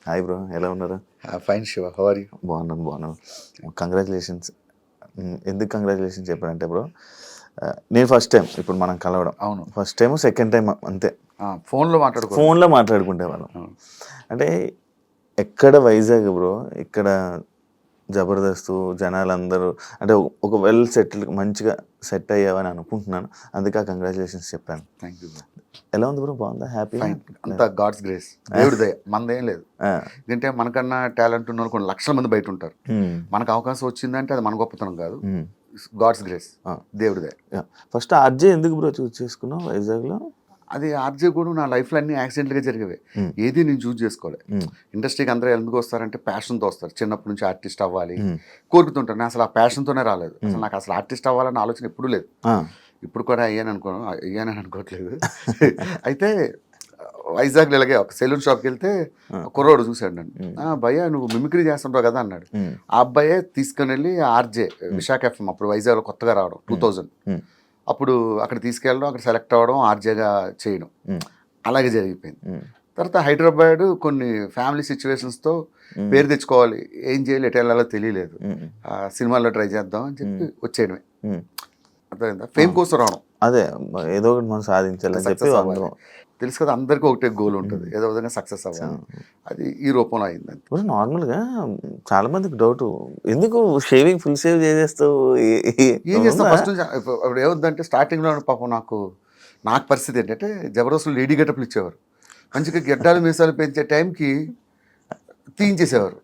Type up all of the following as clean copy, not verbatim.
Hi bro, ఎలా ఉన్నారు? Fine Shiva, how are you? బాగున్నాను. కంగ్రాచులేషన్స్. ఎందుకు కంగ్రాచులేషన్స్ చెప్పానంటే బ్రో, నేను ఫస్ట్ టైం ఇప్పుడు మనం కలవడం. అవును, ఫస్ట్ టైం సెకండ్ టైం అంతే. ఫోన్లో మాట్లాడుకుంటే వాళ్ళం. అంటే ఎక్కడ వైజాగ్ బ్రో, ఇక్కడ జబర్దస్త్ జనాలందరూ అంటే ఒక వెల్ సెటిల్ మంచిగా సెట్ అయ్యావని అనుకుంటున్నాను. అందుకే కంగ్రాచులేషన్స్ చెప్పాను. Thank you. ఎలా ఉంది బ్రో? బాగుందా? హ్యాపీ? ఫైన్, అంతా గాడ్స్ గ్రేస్, దేవుడి దయ, మనదేం లేదు. ఎందుకంటే మనకన్నా టాలెంట్ ఉన్న వాళ్ళు కొన్ని లక్షల మంది బయట ఉంటారు. మనకు అవకాశం వచ్చిందంటే అది మన గొప్పతనం కాదు, గాడ్స్ గ్రేస్, దేవుడి దయ. ఫస్ట్ ఆర్జే ఎందుకు బ్రో చూస్ చేసుకున్నావు వైజాగ్లో? అది ఆర్జే కూడా నా లైఫ్లో అన్ని యాక్సిడెంట్గా జరిగేవి. ఏది నేను చూస్ చేసుకోవాలి. ఇండస్ట్రీకి అందరూ ఎందుకు వస్తారంటే ప్యాషన్తో వస్తారు. చిన్నప్పటి నుంచి ఆర్టిస్ట్ అవ్వాలి కోరుకుతుంటాను. నేను అసలు ఆ ప్యాషన్తోనే రాలేదు. అసలు నాకు అసలు ఆర్టిస్ట్ అవ్వాలన్న ఆలోచన ఎప్పుడూ లేదు. ఇప్పుడు కూడా అయ్యానని అనుకోవట్లేదు. అయితే వైజాగ్లో ఇలాగే ఒక సెలూన్ షాప్కి వెళ్తే కుర్రోడు చూశాడు నన్ను. భయ్యా నువ్వు మిమిక్రీ చేస్తుంటావు కదా అన్నాడు. ఆ అబ్బాయే తీసుకుని వెళ్ళి ఆర్జే విశాఖ ఎఫ్ఎం అప్పుడు వైజాగ్లో కొత్తగా రావడం 2000, అప్పుడు అక్కడ తీసుకెళ్ళడం, అక్కడ సెలెక్ట్ అవ్వడం, ఆర్జేగా చేయడం, అలాగే జరిగిపోయింది. తర్వాత హైదరాబాద్ కొన్ని ఫ్యామిలీ సిచ్యువేషన్స్తో పేరు తెచ్చుకోవాలి, ఏం చేయాలి, ఎటు వెళ్ళాలో తెలియలేదు. సినిమాల్లో ట్రై చేద్దాం అని చెప్పి వచ్చేయడమే. అర్థమైందా? ఫేమ్ కోసం రావడం, అదే ఏదో ఒకటి మనం సాధించాలని చెప్పి. తెలుసు కదా, అందరికీ ఒకటే గోల్ ఉంటుంది, ఏదో విధంగా సక్సెస్ అవ్వాలి. అది ఈ రూపంలో అయింది. నార్మల్గా చాలా మందికి డౌట్, ఎందుకు షేవింగ్ ఫుల్ షేవ్ చేసేస్తావు, ఏం చేస్తావు? ఫస్ట్ నుంచి ఇప్పుడు ఏమవుతుందంటే స్టార్టింగ్లో పాపం నాకు పరిస్థితి ఏంటంటే జబర్దస్త్లో లేడీ గెటప్లు ఇచ్చేవారు. మంచిగా గెడ్డాలు మీసాలు పెంచే టైంకి తీయించేసేవారు.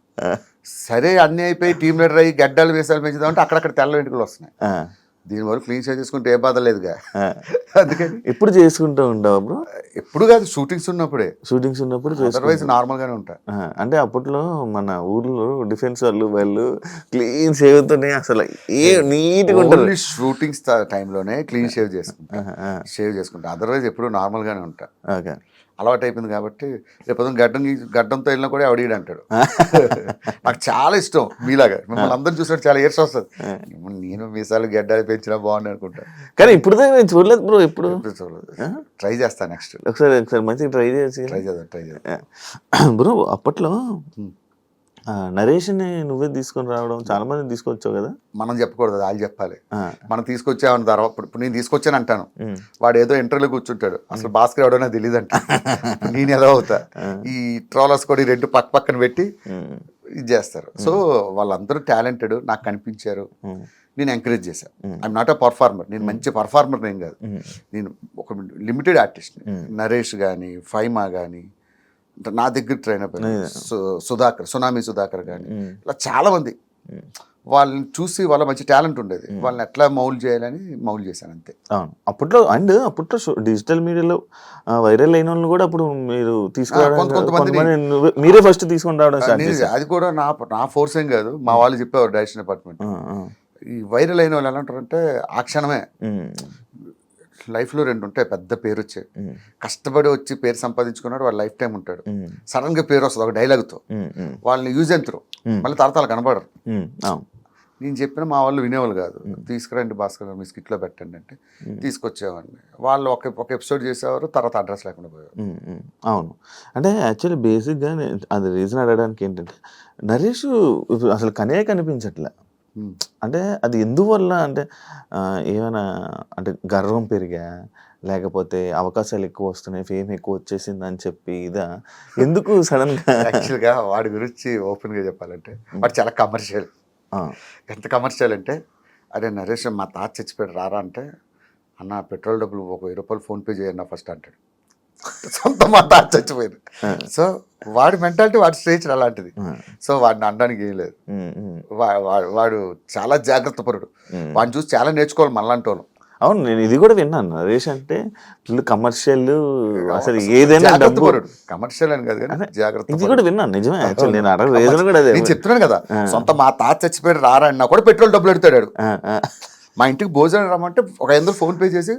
సరే అన్నీ అయిపోయి టీమ్ లీడర్ అయ్యి గెడ్డాలు మీసాలు పెంచుదామంటే అక్కడక్కడ తెల్ల వెంట్రుకలు వస్తున్నాయి. దీనివరకు క్లీన్ షేవ్ చేసుకుంటే ఏ బాధ లేదుగా. అందుకని ఎప్పుడు చేసుకుంటూ ఉంటావు బ్రో? ఎప్పుడు కాదు, షూటింగ్స్ ఉన్నప్పుడు అదర్వైజ్ నార్మల్గానే ఉంటా. అంటే అప్పట్లో మన ఊర్లో డిఫెన్స్ వాళ్ళు క్లీన్ షేవ్తోనే అసలు నీట్గా ఉంటుంది. షూటింగ్స్ టైంలోనే క్లీన్ షేవ్ చేసుకుంటా, అదర్వైజ్ ఎప్పుడు నార్మల్గానే ఉంటా. ఓకే, అలవాటు అయిపోయింది కాబట్టి రేపు గడ్డంతో వెళ్ళినా కూడా ఎవడీడు అంటాడు. నాకు చాలా ఇష్టం మీలాగా, మిమ్మల్ని అందరూ చూసినట్టు చాలా ఏర్స్ వస్తుంది. నేను మీసాలు గడ్డాలు పెంచినా బాగుంది అనుకుంటా, కానీ ఇప్పుడు నేను చూడలేదు బ్రో. ఎప్పుడు చూడలేదు. ట్రై చేస్తాను నెక్స్ట్. ఒకసారి మంచిగా ట్రై చేద్దాం బ్రో. అప్పట్లో నరేష్ని నువ్వే తీసుకొని రావడం, చాలా మంది తీసుకొచ్చావు కదా. మనం చెప్పకూడదు, వాళ్ళు చెప్పాలి. మనం తీసుకొచ్చామని తర్వాత ఇప్పుడు నేను తీసుకొచ్చాను అంటాను, వాడు ఏదో ఇంటర్వ్యూలో కూర్చుంటాడు, అసలు భాస్కర్ ఎవడో నాకు తెలియదు అంట. నేను ఎలా అవుతా? ఈ ట్రోలర్స్ కూడా 2 పక్కన పెట్టి ఇది చేస్తారు. సో వాళ్ళందరూ టాలెంటెడ్ నాకు కనిపించారు, నేను ఎంకరేజ్ చేశాను. ఐఎమ్ నాట్ అ పర్ఫార్మర్, నేను మంచి పర్ఫార్మర్ నేను కాదు, నేను ఒక లిమిటెడ్ ఆర్టిస్ట్. నరేష్ కానీ ఫైమా కానీ నా దగ్గర ట్రైన్ అయిపోయింది, సునామీ సుధాకర్ కానీ ఇలా చాలా మంది. వాళ్ళని చూసి వాళ్ళ మంచి టాలెంట్ ఉండేది, వాళ్ళని ఎట్లా మౌల్డ్ చేయాలని మౌల్డ్ చేశాను అంతే. అప్పట్లో డిజిటల్ మీడియాలో వైరల్ అయిన వాళ్ళు కూడా అప్పుడు మీరు కొంతమంది మీరే ఫస్ట్ తీసుకొని రావడం. అది కూడా నా ఫోర్స్ ఏం కాదు, మా వాళ్ళు చెప్పేవారు డైరెక్షన్ డిపార్ట్మెంట్. ఈ వైరల్ అయిన వాళ్ళు ఎలా ఉంటారంటే ఆ క్షణమే లైఫ్లో 2 ఉంటాయి, పెద్ద పేరు వచ్చాయి, కష్టపడి వచ్చి పేరు సంపాదించుకున్నాడు, వాడు లైఫ్ టైం ఉంటాడు. సడన్ గా పేరు వస్తుంది ఒక డైలాగ్తో, వాళ్ళని యూజ్ ఎంతరు మళ్ళీ తరతాలు కనబడరు. నేను చెప్పిన మా వాళ్ళు వినేవాళ్ళు కాదు. తీసుకురండి భాస్కర్ గారు, మీ స్కిట్లో పెట్టండి అంటే తీసుకొచ్చేవాడిని. వాళ్ళు ఒక ఎపిసోడ్ చేసేవారు, తర్వాత అడ్రస్ లేకుండా పోయేవారు. అవును, అంటే యాక్చువల్లీ బేసిక్గా అది రీజన్ అడగడానికి ఏంటంటే నరేష్ అసలు కనిపించట్లే. అంటే అది ఎందువల్ల అంటే ఏమైనా అంటే గర్వం పెరిగా, లేకపోతే అవకాశాలు ఎక్కువ వస్తున్నాయి, ఫేమ్ ఎక్కువ వచ్చేసింది అని చెప్పి ఇదా, ఎందుకు సడన్ గా? యాక్చువల్గా వాడి గురించి ఓపెన్ గా చెప్పాలంటే వాడు చాలా కమర్షియల్. ఎంత కమర్షియల్ అంటే, అరే నరేష్ మా తాత చచ్చిపోయాడు రారా అంటే, అన్న పెట్రోల్ డబ్బులు ఒక 1000 రూపాయలు ఫోన్పే చేయన్నా ఫస్ట్ అంటాడు. సొంత మా తాత చచ్చిపోయాడు. సో వాడి మెంటాలిటీ, వాడి స్టేజ్ అలాంటిది. సో వాడిని అనడానికి ఏం లేదు. వాడు చాలా జాగ్రత్త పరుడు, వాడిని చూసి చాలా నేర్చుకోవాలి మనలాంటి వాళ్ళు. అవును, నేను ఇది కూడా విన్నాను, నరేష్ అంటే ఫుల్ కమర్షియల్, అసలు ఏదైనా కమర్షియల్ అని కాదు కానీ జాగ్రత్త. ఇది కూడా విన్నాను, నిజమే. యాక్చువల్ నేను అడగ కూడా అదే నేను చెప్తున్నాను కదా, సొంత మా తాత చచ్చిపోయాడు రారా అన్నా కూడా పెట్రోల్ డబ్బులు ఎడతాడు. మా ఇంటికి భోజనం రమ్మంటే ఒక 500 ఫోన్ పే చేసి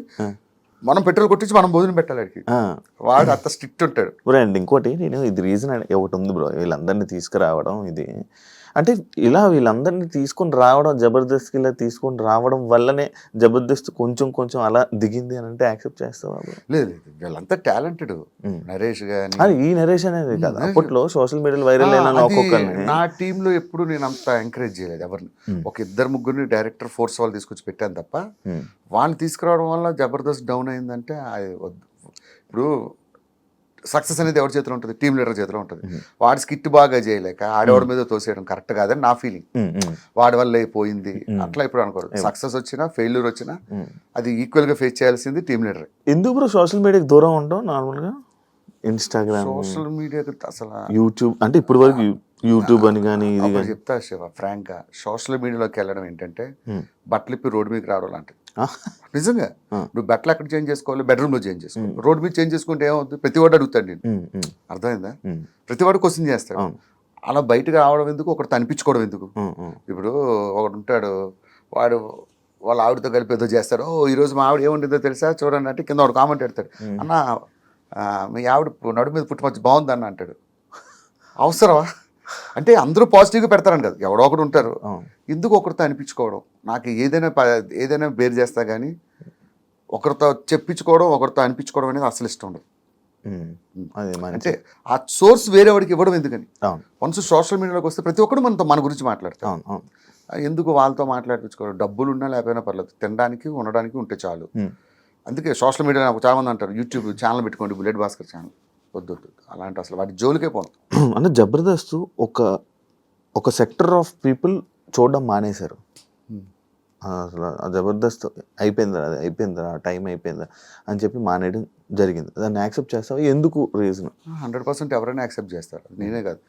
మనం పెట్రోల్ కొట్టించి మనం భోజనం పెట్టాలి. వాడు అంత స్ట్రిక్ట్ ఉంటాడు. అండ్ ఇంకోటి నేను ఇది రీజన్ ఒకటి ఉంది బ్రో, వీళ్ళందరినీ తీసుకురావడం ఇది అంటే ఇలా వీళ్ళందరినీ తీసుకొని రావడం, జబర్దస్త్‌కి ఇలా తీసుకొని రావడం వల్లనే జబర్దస్త్ కొంచెం కొంచెం అలా దిగింది అని అంటే యాక్సెప్ట్ చేస్తావా బ్రో? లేదు లేదు, వీళ్ళంతా టాలెంటెడ్. నరేష్ గాని అది ఈ నరేషన్ అనేది కాదు. అప్పట్లో సోషల్ మీడియాలో వైరల్ అయిన ఒక్కొక్కరిని నా టీంలో ఎప్పుడు నేను అంత ఎంకరేజ్ చేయలేదు ఎవరిని. ఒక ఇద్దరు ముగ్గురిని డైరెక్టర్ ఫోర్స్ వాళ్ళు తీసుకొచ్చి పెట్టాను తప్ప వాళ్ళని తీసుకురావడం వల్ల జబర్దస్త్ డౌన్ అయిందంటే అది వద్దు. ఇప్పుడు సక్సెస్ అనేది ఎవరి చేతిలో ఉంటుంది? టీం లీడర్ చేతిలో ఉంటుంది. వాడి స్కిట్ బాగా చేయలేక ఆడవాడి మీద తోసేయడం కరెక్ట్ కాదని నా ఫీలింగ్. వాడి వల్ల పోయింది అట్లా ఇప్పుడు అనుకోరు. సక్సెస్ వచ్చినా ఫెయిల్యూర్ వచ్చినా అది ఈక్వల్ గా ఫేస్ చేయాల్సింది టీం లీడర్. ఎందుకు బ్రో సోషల్ మీడియాకి దూరం ఉండవు నార్మల్గా? ఇన్స్టాగ్రామ్, సోషల్ మీడియా అసలు యూట్యూబ్ అంటే ఇప్పుడు వరకు యూట్యూబ్ అని కానీ ఇది అప్పుడు కానీ చెప్తా శివ ఫ్రాంక్ గా, సోషల్ మీడియాలోకి వెళ్ళడం ఏంటంటే బట్టలు ఇప్పి రోడ్డు మీదకి రావడం లాంటిది. నిజంగా నువ్వు బట్టలు ఎక్కడ చేంజ్ చేసుకోవాలి? బెడ్రూమ్ లో చేంజ్ చేసుకోవాలి. రోడ్డు మీద చేంజ్ చేసుకుంటే ఏమవుతుంది? ప్రతి వాడు అడుగుతాడు నేను. అర్థమైందా? ప్రతి వాడు క్వశ్చన్ చేస్తాడు. అలా బయటకు రావడం ఎందుకు? ఒకటి అనిపించుకోవడం ఎందుకు? ఇప్పుడు ఒకడు ఉంటాడు, వాడు వాళ్ళ ఆవిడతో కలిపి ఏదో చేస్తాడు. ఓ ఈరోజు మా ఆవిడ ఏముంటుందో తెలుసా చూడండి అంటే కింద వాడు కామెంట్ పెడతాడు, అన్న మీ ఆవిడ నడు మీద పుట్టుమచ్చి బాగుంది అన్న అంటాడు. అవసరమా? అంటే అందరూ పాజిటివ్గా పెడతారని కదా, ఎవడో ఒకడు ఉంటారు. ఎందుకు ఒకరితో అనిపించుకోవడం? నాకు ఏదైనా బేర్ చేస్తా కానీ ఒకరితో చెప్పించుకోవడం, ఒకరితో అనిపించుకోవడం అనేది అసలు ఇష్టం ఉండదు. అంటే ఆ సోర్స్ వేరే వాడికి ఇవ్వడం ఎందుకని? వన్స్ సోషల్ మీడియాలోకి వస్తే ప్రతి ఒక్కరు మన గురించి మాట్లాడతారు. ఎందుకు వాళ్ళతో మాట్లాడించుకోవడం? డబ్బులు ఉన్నా లేకపోయినా పర్లేదు, తినడానికి ఉండడానికి ఉంటే చాలు. అందుకే సోషల్ మీడియా చాలా మంది అంటారు యూట్యూబ్ ఛానల్ పెట్టుకోండి, బుల్లెట్ భాస్కర్ ఛానల్. వద్దు అలాంటి అసలు వాటి జోలికే పోను. అంటే జబర్దస్త్ ఒక సెక్టర్ ఆఫ్ పీపుల్ చూడడం మానేశారు. అసలు ఆ జబర్దస్త్ అయిపోయిందా టైం అయిపోయిందా అని చెప్పి మానేయడం జరిగింది. దాన్ని యాక్సెప్ట్ చేస్తావా? ఎందుకు రీజన్? 100% ఎవరైనా యాక్సెప్ట్ చేస్తారు, నేనే కాదు.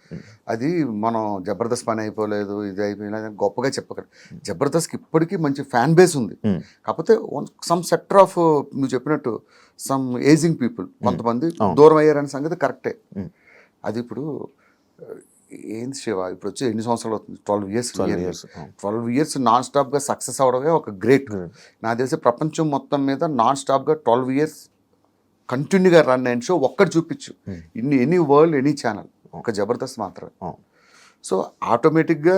అది మనం జబర్దస్త్ పని అయిపోలేదు, ఇది అయిపోయినా గొప్పగా చెప్పగలం. జబర్దస్త్కి ఇప్పటికీ మంచి ఫ్యాన్ బేస్ ఉంది. కాకపోతే సమ్ సెక్టర్ ఆఫ్ నువ్వు చెప్పినట్టు సమ్ ఏజింగ్ పీపుల్ కొంతమంది దూరం అయ్యారనే సంగతి కరెక్టే. అది ఇప్పుడు ఏంది శివ, ఇప్పుడు వచ్చి ఎన్ని సంవత్సరాలు అవుతుంది? 12 ఇయర్స్ నాన్ స్టాప్గా సక్సెస్ అవడమే ఒక గ్రేట్. నాకు తెలిసి ప్రపంచం మొత్తం మీద నాన్ స్టాప్గా 12 ఇయర్స్ కంటిన్యూగా రన్ అయిన షో ఒక్కటి చూపించు, ఎనీ వరల్డ్ ఎనీ ఛానల్, ఒక జబర్దస్త్ మాత్రమే. సో ఆటోమేటిక్గా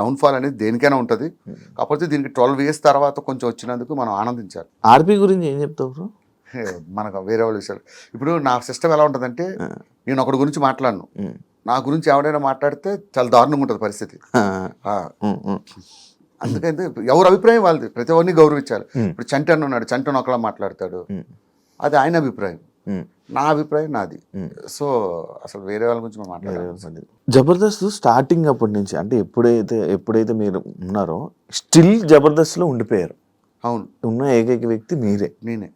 డౌన్ఫాల్ అనేది దేనికైనా ఉంటుంది. కాకపోతే దీనికి 12 ఇయర్స్ తర్వాత కొంచెం వచ్చినందుకు మనం ఆనందించాలి. ఆర్పీ గురించి ఏం చెప్తావు బ్రో? మనకు వేరే వాళ్ళ విషయాలు. ఇప్పుడు నా సిస్టమ్ ఎలా ఉంటుందంటే, నేను ఒకటి గురించి మాట్లాడను, నా గురించి ఎవడైనా మాట్లాడితే చాలా దారుణంగా ఉంటుంది పరిస్థితి. అందుకైతే ఎవరి అభిప్రాయం వాళ్ళది, ప్రతి ఒక్కరిని గౌరవించాలి. ఇప్పుడు చంటన్ ఉన్నాడు, చంటన్ ఒకలా మాట్లాడతాడు, అది ఆయన అభిప్రాయం, నా అభిప్రాయం నాది. సో అసలు వేరే వాళ్ళ గురించి మనం మాట్లాడాలి. జబర్దస్త్ స్టార్టింగ్ అప్పటి నుంచి అంటే ఎప్పుడైతే మీరు ఉన్నారో స్టిల్ జబర్దస్త్లో ఉండిపోయారు. అవును, ఉన్న ఏకైక వ్యక్తి మీరే. నేనే.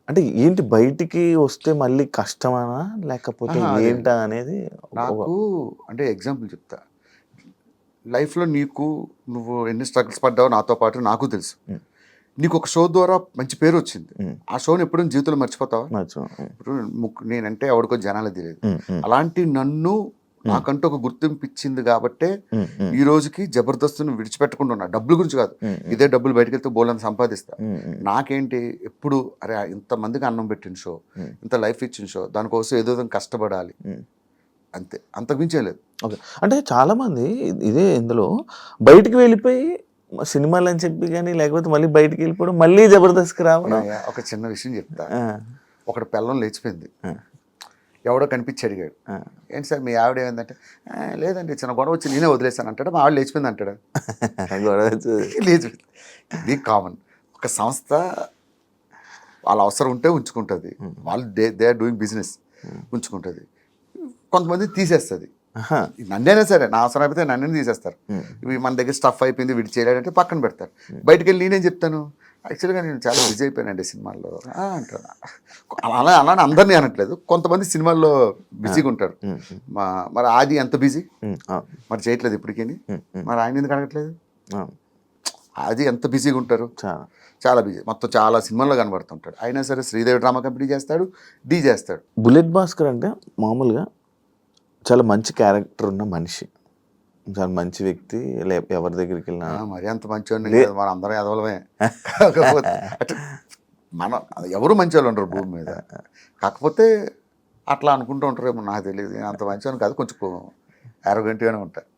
అంటే ఏంటి బయటికి వస్తే మళ్ళీ కష్టమనా లేకపోతే ఏంటా అనేది? నాకు అంటే ఎగ్జాంపుల్ చెప్తా. లైఫ్లో నువ్వు ఎన్ని స్ట్రగుల్స్ పడ్డావో నాతో పాటు నాకు తెలుసు. నీకు ఒక షో ద్వారా మంచి పేరు వచ్చింది, ఆ షోని ఎప్పుడు జీవితంలో మర్చిపోతావా? ఇప్పుడు నేనంటే ఎవరికో జనాలు తెలియదు, అలాంటి నన్ను నాకంటూ ఒక గుర్తింపు ఇచ్చింది కాబట్టే ఈ రోజుకి జబర్దస్త్ను విడిచిపెట్టకుండా ఉన్నా. డబ్బుల గురించి కాదు, ఇదే డబ్బులు బయటకు వెళ్తే బోల్ని సంపాదిస్తా. నాకేంటి ఎప్పుడు అరే ఇంతమందికి అన్నం పెట్టిన షో, ఇంత లైఫ్ ఇచ్చిన షో, దానికోసం ఏదో కష్టపడాలి, అంతే, అంతకుమించే లేదు. ఓకే. అంటే చాలామంది ఇదే ఇందులో బయటికి వెళ్ళిపోయి సినిమాలు అని చెప్పి కానీ లేకపోతే మళ్ళీ బయటికి వెళ్ళిపోవడం, మళ్ళీ జబర్దస్త్కి రావడం. ఒక చిన్న విషయం చెప్తా. ఒకటి పెళ్ళం లేచిపోయింది, ఎవడో కనిపించి అడిగాడు, ఏంటి సార్ మీ ఆవిడ ఏమైందంటే, లేదండి చిన్న గొడవ వచ్చి నేనే వదిలేసాను అంటాడు. మా ఆవిడ లేచిపోయింది అంటాడు. లేచిపోయింది. ఇది కామన్. ఒక సంస్థ వాళ్ళ అవసరం ఉంటే ఉంచుకుంటుంది, వాళ్ళు దే ఆర్ డూయింగ్ బిజినెస్ ఉంచుకుంటుంది. కొంతమంది తీసేస్తుంది. నన్నైనా సరే నా అవసరం అయిపోతే నన్ను తీసేస్తారు. ఇవి మన దగ్గర స్టఫ్ అయిపోయింది వీడి చేయలేదంటే పక్కన పెడతారు. బయటకు వెళ్ళి నేనేం చెప్తాను, యాక్చువల్గా నేను చాలా బిజీ అయిపోయానండి సినిమాల్లో అంటాను. అలానే అందరినీ అనట్లేదు, కొంతమంది సినిమాల్లో బిజీగా ఉంటారు. మరి ఆది ఎంత బిజీ, మరి చేయట్లేదు ఇప్పటికీ, మరి ఆయన ఎందుకు అడగట్లేదు? అది ఎంత బిజీగా ఉంటారు, చాలా బిజీ, మొత్తం చాలా సినిమాల్లో కనబడుతుంటాడు. అయినా సరే శ్రీదేవి డ్రామా కంపెనీ చేస్తాడు, డీ చేస్తాడు. బుల్లెట్ భాస్కర్ అంటే మామూలుగా చాలా మంచి క్యారెక్టర్ ఉన్న మనిషి, చాలా మంచి వ్యక్తి. ఎవరి దగ్గరికి వెళ్ళినా మరి అంత మంచి మన అందరం ఎదవలమే. కాకపోతే మన ఎవరు మంచి వాళ్ళు ఉండరు భూమి మీద, కాకపోతే అట్లా అనుకుంటూ ఉంటారేమో, నాకు తెలియదు. అంత మంచి కాదు, కొంచెం యారోగెంట్గానే ఉంటాయి.